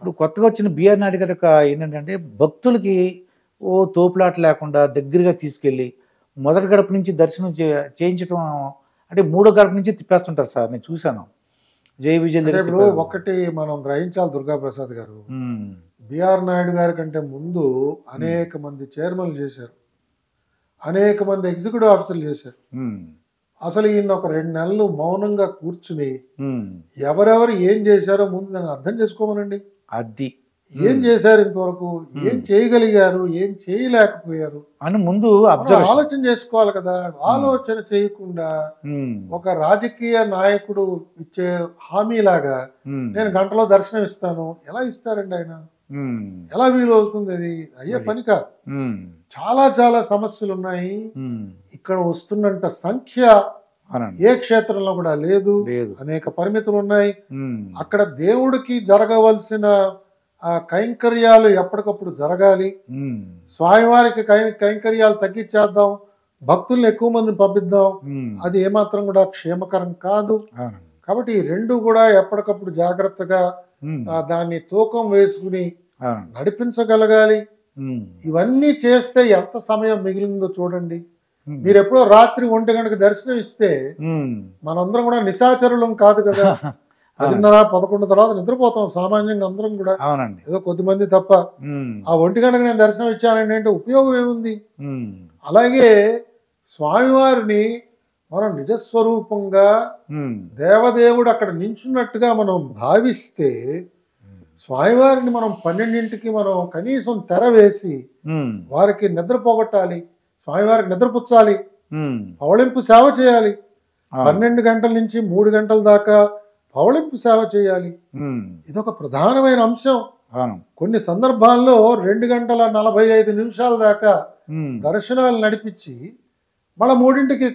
ఇప్పుడు కొత్తగా వచ్చిన బిఆర్ నాయుడు గారి యొక్క ఏంటంటే భక్తులకి తోపులాట లేకుండా దగ్గరగా తీసుకెళ్ళి మొదటి గడప నుంచి దర్శనం చేయించడం, అంటే మూడో గడప నుంచి తిప్పేస్తుంటారు సార్, నేను చూశాను. జై విజయ్ ఇప్పుడు ఒకటి మనం గ్రహించాలి దుర్గాప్రసాద్ గారు, బిఆర్ నాయుడు గారి కంటే ముందు అనేక మంది చైర్మన్లు చేశారు, అనేక మంది ఎగ్జిక్యూటివ్ ఆఫీసర్లు చేశారు. అసలు ఈయన ఒక 2 నెలలు మౌనంగా కూర్చుని ఎవరెవరు ఏం చేశారో ముందు దాన్ని అర్థం చేసుకోమనండి. అది ఏం చేశారు, ఇంతవరకు ఏం చేయగలిగారు, ఏం చేయలేకపోయారు అని ముందు ఆలోచన చేసుకోవాలి కదా. ఆలోచన చేయకుండా ఒక రాజకీయ నాయకుడు ఇచ్చే హామీలాగా నేను గంటలో దర్శనం ఇస్తాను, ఎలా ఇస్తారండి ఆయన? ఎలా వీలు అవుతుంది? అది అయ్యే పని కాదు. చాలా చాలా సమస్యలు ఉన్నాయి. ఇక్కడ వస్తున్నంత సంఖ్య ఏ క్షేత్రంలో కూడా లేదు. అనేక పరిమితులు ఉన్నాయి. అక్కడ దేవుడికి జరగవలసిన కైంకర్యాలు ఎప్పటికప్పుడు జరగాలి. స్వామివారికి కైంకర్యాలు తగ్గించేద్దాం, భక్తుల్ని ఎక్కువ మందిని పంపిద్దాం, అది ఏమాత్రం కూడా క్షేమకరం కాదు. కాబట్టి ఈ రెండు కూడా ఎప్పటికప్పుడు జాగ్రత్తగా దాన్ని తూకం వేసుకుని నడిపించగలగాలి. ఇవన్నీ చేస్తే ఎంత సమయం మిగిలిందో చూడండి. మీరు ఎప్పుడో రాత్రి 1 గంటకు దర్శనం ఇస్తే మనందరం కూడా నిశాచరులం కాదు కదా. 10:30, 11 తర్వాత నిద్రపోతాం సామాన్యంగా అందరం కూడా, ఏదో కొద్దిమంది తప్ప. ఆ 1 గంటకు నేను దర్శనం ఇచ్చానండి అంటే ఉపయోగం ఏముంది? అలాగే స్వామివారిని మనం నిజస్వరూపంగా దేవదేవుడు అక్కడ నించున్నట్టుగా మనం భావిస్తే స్వామివారిని మనం 12ంటికి మనం కనీసం తెర వేసి వారికి నిద్ర పోగొట్టాలి, స్వామివారికి నిద్రపుచ్చాలి, పవళింపు సేవ చేయాలి. 12 గంటల నుంచి 3 గంటల దాకా పవళింపు సేవ చేయాలి. ఇదొక ప్రధానమైన అంశం. కొన్ని సందర్భాల్లో 2 గంటల 45 నిమిషాల దాకా దర్శనాలు నడిపించి మళ్ళా 3ంటికి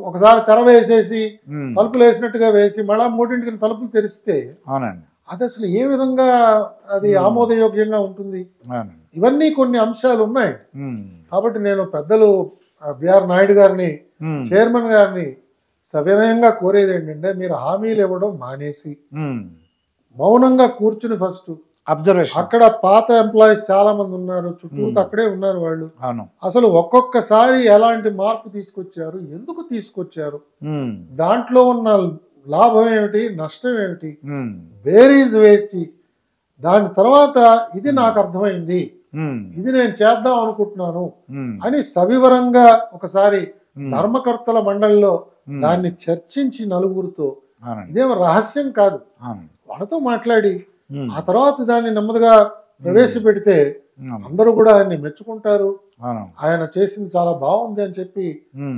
ఒకసారి తెర వేసేసి తలుపులు వేసినట్టుగా వేసి మళ్ళా 3ంటికి తలుపులు తెరిస్తే అది అసలు ఏ విధంగా అది ఆమోదయోగ్యంగా ఉంటుంది? ఇవన్నీ కొన్ని అంశాలు ఉన్నాయి. కాబట్టి నేను పెద్దలు బిఆర్ నాయుడు గారిని, చైర్మన్ గారిని సవినయంగా కోరేది ఏంటంటే, మీరు హామీలు ఇవ్వడం మానేసి మౌనంగా కూర్చుని ఫస్ట్ అబ్జర్వేషన్. అక్కడ పాత ఎంప్లాయీస్ చాలా మంది ఉన్నారు, చుట్టూ అక్కడే ఉన్నారు వాళ్ళు. అసలు ఒక్కొక్కసారి ఎలాంటి మార్పు తీసుకొచ్చారు, ఎందుకు తీసుకొచ్చారు, దాంట్లో ఉన్న లాభం ఏమిటి, నష్టం ఏమిటి, బేరీజ్ వేసి దాని తర్వాత ఇది నాకు అర్థమైంది, ఇది నేను చేద్దాం అనుకుంటున్నాను అని సవివరంగా ఒకసారి ధర్మకర్తల మండలిలో దాన్ని చర్చించి నలుగురితో, ఇదేమో రహస్యం కాదు, వాళ్ళతో మాట్లాడి ఆ తర్వాత దాన్ని నెమ్మదిగా ప్రవేశపెడితే అందరూ కూడా ఆయన్ని మెచ్చుకుంటారు. ఆయన చేసింది చాలా బాగుంది అని చెప్పి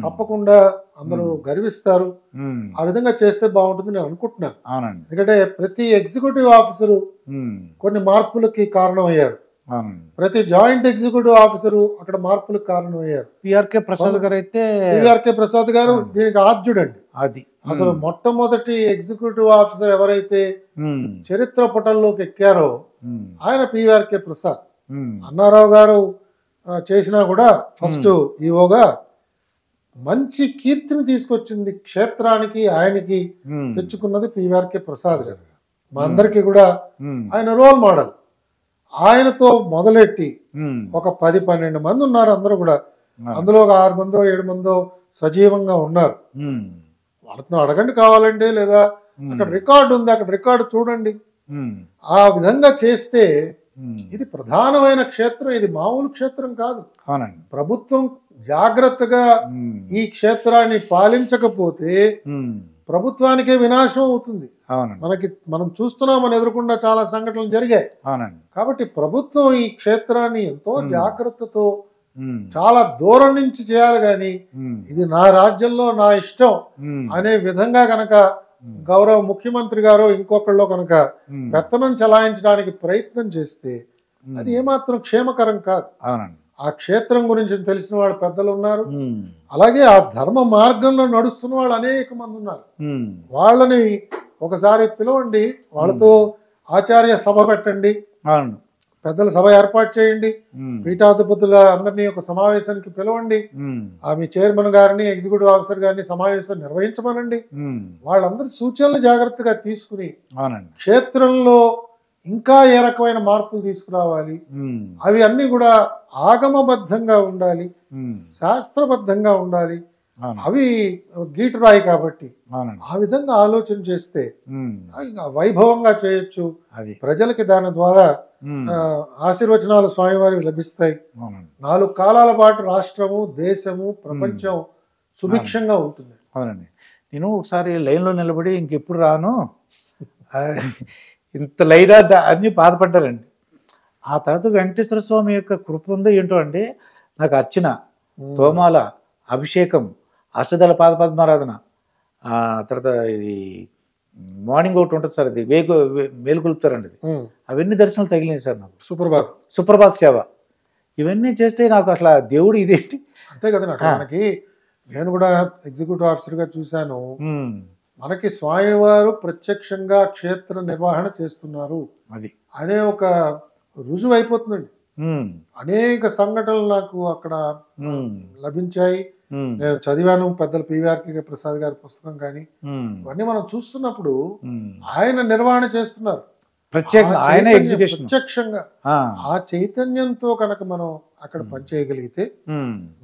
తప్పకుండా అందరూ గర్విస్తారు. ఆ విధంగా చేస్తే బాగుంటుంది నేను అనుకుంటున్నాను. ఎందుకంటే ప్రతి ఎగ్జిక్యూటివ్ ఆఫీసరు కొన్ని మార్పులకి కారణమయ్యారు, ప్రతి జాయింట్ ఎగ్జిక్యూటివ్ ఆఫీసరు అక్కడ మార్పులకు కారణమయ్యారు. పిఆర్కే ప్రసాద్ గారు అయితే, పిఆర్కే ప్రసాద్ గారు దీనికి ఆద్యుడండి. అది అసలు మొట్టమొదటి ఎగ్జిక్యూటివ్ ఆఫీసర్ ఎవరైతే చరిత్ర పుటల్లోకి ఎక్కారో ఆయన పిఆర్కే ప్రసాద్. అన్నారావు గారు చేసినా కూడా ఫస్ట్ ఈవోగా మంచి కీర్తిని తీసుకొచ్చింది క్షేత్రానికి, ఆయనకి తెచ్చుకున్నది పిఆర్కే ప్రసాద్ గారు. మా అందరికీ కూడా ఆయన రోల్ మోడల్. ఆయనతో మొదలెట్టి ఒక 10-12 మంది ఉన్నారు, అందరూ కూడా. అందులో ఒక 6 మందో 7 మందో సజీవంగా ఉన్నారు. వాళ్ళతో అడగండి కావాలంటే, లేదా అక్కడ రికార్డు ఉంది, అక్కడ రికార్డు చూడండి. ఆ విధంగా చేస్తే ఇది ప్రధానమైన క్షేత్రం, ఇది మామూలు క్షేత్రం కాదు. ప్రభుత్వం జాగ్రత్తగా ఈ క్షేత్రాన్ని పాలించకపోతే ప్రభుత్వానికే వినాశనం అవుతుంది. మనం చూస్తున్నాం, మన ఎదురుకుండా చాలా సంఘటనలు జరిగాయి. కాబట్టి ప్రభుత్వం ఈ క్షేత్రాన్ని ఎంతో జాగ్రత్తతో చాలా దూరం నుంచి చేయాలి. గాని ఇది నా రాజ్యంలో నా ఇష్టం అనే విధంగా కనుక గౌరవ ముఖ్యమంత్రి గారు ఇంకొకళ్ళు కనుక పెత్తనం చలాయించడానికి ప్రయత్నం చేస్తే అది ఏమాత్రం క్షేమకరం కాదు. ఆ క్షేత్రం గురించి తెలిసిన వాళ్ళు పెద్దలు ఉన్నారు, అలాగే ఆ ధర్మ మార్గంలో నడుస్తున్న వాళ్ళు అనేక మంది ఉన్నారు. వాళ్ళని ఒకసారి పిలవండి, వాళ్ళతో ఆచార్య సభ పెట్టండి, పెద్దల సభ ఏర్పాటు చేయండి, పీఠాధిపతుల అందరినీ ఒక సమావేశానికి పిలవండి, మీ చైర్మన్ గారిని, ఎగ్జిక్యూటివ్ ఆఫీసర్ గారిని సమావేశం నిర్వహించమనండి. వాళ్ళందరి సూచనలు జాగ్రత్తగా తీసుకుని క్షేత్రంలో ఇంకా ఏ రకమైన మార్పులు తీసుకురావాలి, ఉమ్, అవి అన్నీ కూడా ఆగమబద్ధంగా ఉండాలి, ఉమ్, శాస్త్రబద్ధంగా ఉండాలి. అవును, అవి గీటురాయి కాబట్టి అవునండి. ఆ విధంగా ఆలోచన చేస్తే ఉమ్, ఇంకా వైభవంగా చేయొచ్చు. అది ప్రజలకి దాని ద్వారా ఉమ్, ఆశీర్వచనాలు స్వామివారికి లభిస్తాయి. అవునండి, 4 కాలాల పాటు రాష్ట్రము, దేశము, ప్రపంచం సుభిక్షంగా ఉంటుంది. అవునండి. నేను ఒకసారి లైన్లో నిలబడి ఇంకెప్పుడు రాను, ఆ, ఇంత లైనా అన్నీ బాధపడ్డారండి. ఆ తర్వాత వెంకటేశ్వర స్వామి యొక్క కృప ఉందో ఏంటో అండి, నాకు అర్చన, తోమాల, అభిషేకం, అష్టదళ పాదపద్మారాధన, ఆ తర్వాత ఇది మార్నింగ్ ఒకటి ఉంటుంది సార్, అది మేలుకొలుపుతారండి, అది అవన్నీ దర్శనాలు తగిలినాయి సార్ నాకు. సుప్రభాతం, సుప్రభాత్ సేవ, ఇవన్నీ చేస్తే నాకు అసలు ఆ దేవుడు ఇదేంటి. అంతే కదా. మనకి నేను కూడా ఎగ్జిక్యూటివ్ ఆఫీసర్గా చూశాను. ఉమ్, మనకి స్వామివారు ప్రత్యక్షంగా క్షేత్ర నిర్వహణ చేస్తున్నారు అది అనే ఒక రుజువు అయిపోతుందండి. ఉమ్, అనేక సంఘటనలు నాకు అక్కడ ఉమ్, లభించాయి. ఉమ్, నేను చదివాను, పెద్దల పివిఆర్కే ప్రసాద్ గారి పుస్తకం కానీ ఉమ్, ఇవన్నీ మనం చూస్తున్నప్పుడు ఉమ్. ఆయన నిర్వహణ చేస్తున్నారు ప్రత్యేకంగా ఆ ఆయన చైతన్యం ఎగ్జిక్యూషన్. ప్రత్యక్షంగా. ఆ చైతన్యంతో కనుక మనం అక్కడ పనిచేయగలిగితే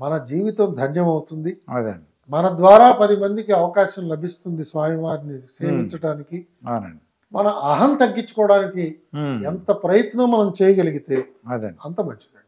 మన జీవితం ధన్యమవుతుంది. అదండి, మన ద్వారా 10 మందికి అవకాశం లభిస్తుంది స్వామివారిని సేవించడానికి. అవునండి, మన అహం తగ్గించుకోవడానికి ఎంత ప్రయత్నం మనం చేయగలిగితే అదండి. అంత మంచిదండి.